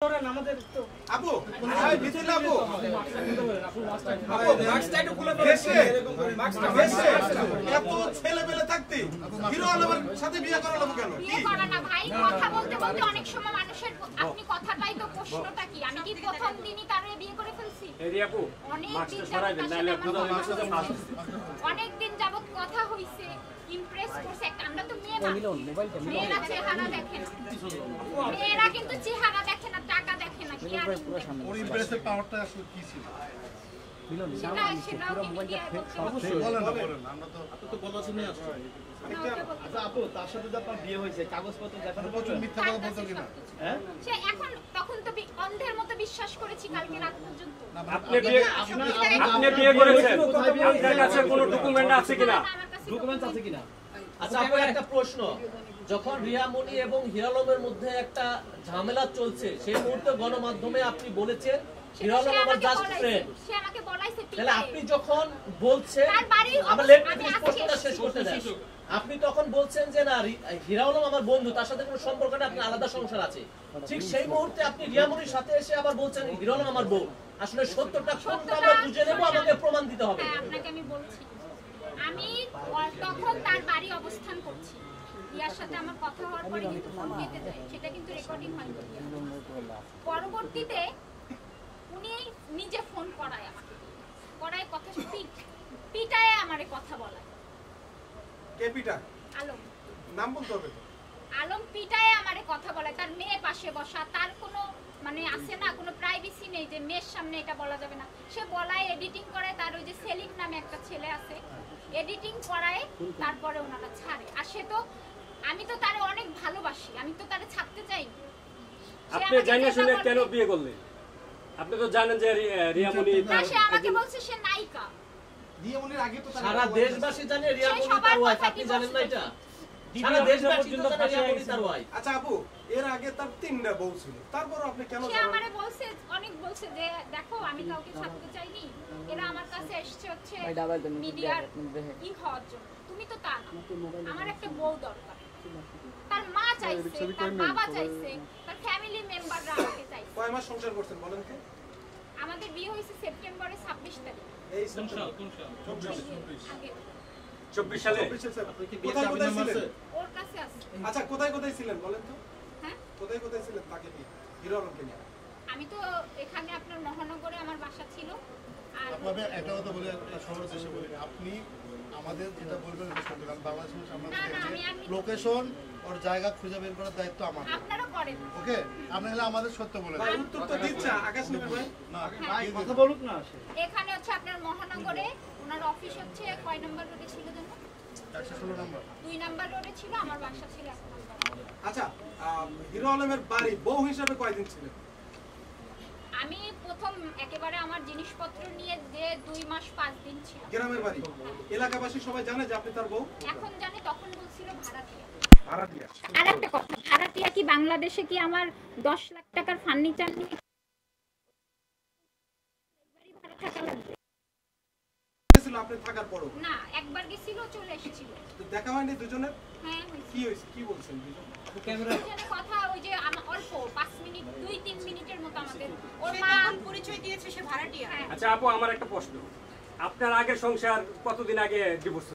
আমাদের তো আপু ভাই ভিতরে আপু মাস্কটা একটু খুলে এত ছেলে পেলে থাকতে হিরো আলমের সাথে বিয়ে করা লাগবে কেন বিয়ে করা না ভাই, কথা বলতে বলতে অনেক সময় মানুষের আপনি কথাটাই তো প্রশ্নটা কি আমি কি প্রথম দিনই তারে বিয়ে করে ফেলছি? এরি আপু মাস্কটা সরাইবেন নাইলে পুরো মাস্কটা ফাঁস অনেক দিন যাবত কথা হইছে, ইমপ্রেস করছে একটা। আমরা তো মেয়ে না, মেয়েরা চেহারা দেখে না, মেয়েরা কিন্তু চেহারা দেখে না, টাকা দেখে না। কি আর ওর ইমপ্রেসের পাওয়ারটা আসলে কি ছিল? সেটাও কি মিডিয়া বলেন আমরা তো আপনি তো বলাছিনি আসলে আচ্ছা আপু তার সাথে যে আপনার বিয়ে হয়েছে কাগজপত্র দেখানো প্রচুর মিথ্যা কথা বলতো কিনা? হ্যাঁ সে এখন তখন তো অন্ধের মতো বিশ্বাস করেছি কালকে রাত পর্যন্ত। আপনি বিয়ে করেছেন আপনার কাছে কোনো ডকুমেন্ট আছে কিনা? ডকুমেন্টস আছে কিনা? আচ্ছা আপনার একটা প্রশ্ন, যখন রিয়ামণি এবং হিরালমের মধ্যে একটা ঝামেলা চলছে সেই মুহূর্তে গণমাধ্যমে আপনি বলেছেন হিরালম আমার জাস্ট ফ্রেন্ড, সে আমাকে বলাইছে তাহলে আপনি যখন বলছেন আমার প্রশ্নটা শেষ করতে দেন, আপনি তখন বলছেন যে না হিরালম আমার বন্ধু, তার সাথে কোনো সম্পর্ক নেই, আপনার আলাদা সংসার আছে। ঠিক সেই মুহূর্তে আপনি রিয়ামণির সাথে এসে আবার বলছেন হিরালম আমার বউ। আসলে সত্যটা কোনটা আমরা বুঝে নেব, আমাকে প্রমাণ দিতে হবে। হ্যাঁ আপনাকে আমি বলছি, আমি তখন তার বাড়ি অবস্থান করছি, ইয়ার সাথে আমার কথা হওয়ার পরে কিন্তু ফোন কেটে যায়, সেটা কিন্তু রেকর্ডিং হয়নি। পরবর্তীতে উনি নিজে ফোন করায় আমাকে, করায় কথা পিটায় আমারে কথা বলায়। কে পিটা? আলম নাম বলতে হবে তো। আলম পিটায় আমারে কথা বলায়, তার মেয়ে পাশে বসা, তার কোনো মানে আছে না কোনো প্রাইভেসি নেই যে মেয়ের সামনে এটা বলা যাবে না। সে বলায়, এডিটিং করে, তার ওই যে সেলিম নামে একটা ছেলে আছে, এডিটিং করায়, তারপরে ওনারা ছাড়ে। আর সে তো আমি তো তারে অনেক ভালোবাসি, আমি তো তারে ছাড়তে চাই। আপনি জানেন শুনে কেন বিয়ে করলেন? আপনি তো জানেন যে রিয়ামণি সে আমাকে বলছে সে নায়িকা। রিয়ামণির আগে তো সারা দেশবাসী জানে রিয়ামণি তার ওয়াইফ, আপনি জানেন না এটা? সারা দেশবাসী জানে রিয়ামণি তার ওয়াইফ। আচ্ছা আপু এর আগে তার 3টা বউ ছিল, তারপর আপনি কেন সে আমারে বলছে, অনেক বলছে যে দেখো আমি কাউকে ছাড়তে চাইনি, এরা আমার কাছে এসেছে হচ্ছে মিডিয়ার ই হওয়ার জন্য। তুমি তো তা না, আমার একটা বউ দরকার। তার মা চাইছে, তার বাবা চাইছে, তার ফ্যামিলি মেম্বাররা আমাকে চাইছে। কয় মাস সংসার করছেন বলেন তো? আমাদের বিয়ে হয়েছে সেপ্টেম্বরের 26 তারিখ। এই কোন সাল? আগে 24 সালে। কোথায় কোথায় ছিলেন? ওর কাছে আছে। আচ্ছা কোথায় কোথায় ছিলেন বলেন তো? হ্যাঁ কোথায় কোথায় ছিলেন তাকে নিয়ে, হিরো আলমকে নিয়ে? আমি তো এখানে আপনার মহানগরে আমার বাসা ছিল। আর আপনাদের একটা কথা বলে একটা সহজ শেষে বলি, আপনি আমাদের যেটা বলবেন এটা শুনতে, কারণ বাংলাদেশের আমরা লোকেশন ওর জায়গা খুঁজে বের করার দায়িত্ব আমাদের। আপনারা করেন ওকে, আপনি হলে আমাদের সত্য বলে ভাই উত্তর তো দিচ্ছে আকাশ নবী ভাই। না ভাই কথা বলুক না। এখানে হচ্ছে আপনার মহানগরে ওনার অফিস হচ্ছে কয় নম্বর রোডে ছিল জানো? 116 নম্বর 2 নম্বর রোডে ছিল, আমার বাসা ছিল 1 নম্বর। আচ্ছা হিরো আলমের বাড়ি বউ হিসাবে কয়দিন ছিলেন? আমি প্রথম একেবারে আমার জিনিসপত্র নিয়ে যে 2 মাস 5 দিন ছিল। গ্রামের বাড়ি এলাকাবাসী সবাই জানে যে আপনি তার বউ? এখন জানি, তখন বলছিল ভাড়াটিয়া। ভাড়াটিয়া। আর একটা কথা, ভাড়াটিয়া কি বাংলাদেশে কি আমার 10 লাখ টাকার ফার্নিচার নিয়ে বাড়ি ভাড়া থাকা লাগবে? ছিল আপনি থাকার পরও? না, একবার গেছিল, চলে এসেছিল। তো দেখা হয়নি দুজনের? হ্যাঁ হয়েছে। কি হয়েছে কি বলছেন দুজন? দুজনে কথা ওই যে অল্প 5 মিনিট 2-3 মিনিটের মতো আমাদের ওর মা পরিচয় দিয়েছে সে ভাড়াটিয়া। আচ্ছা আপু আমার একটা প্রশ্ন, আপনার আগের সংসার কতদিন আগে ডিভোর্স?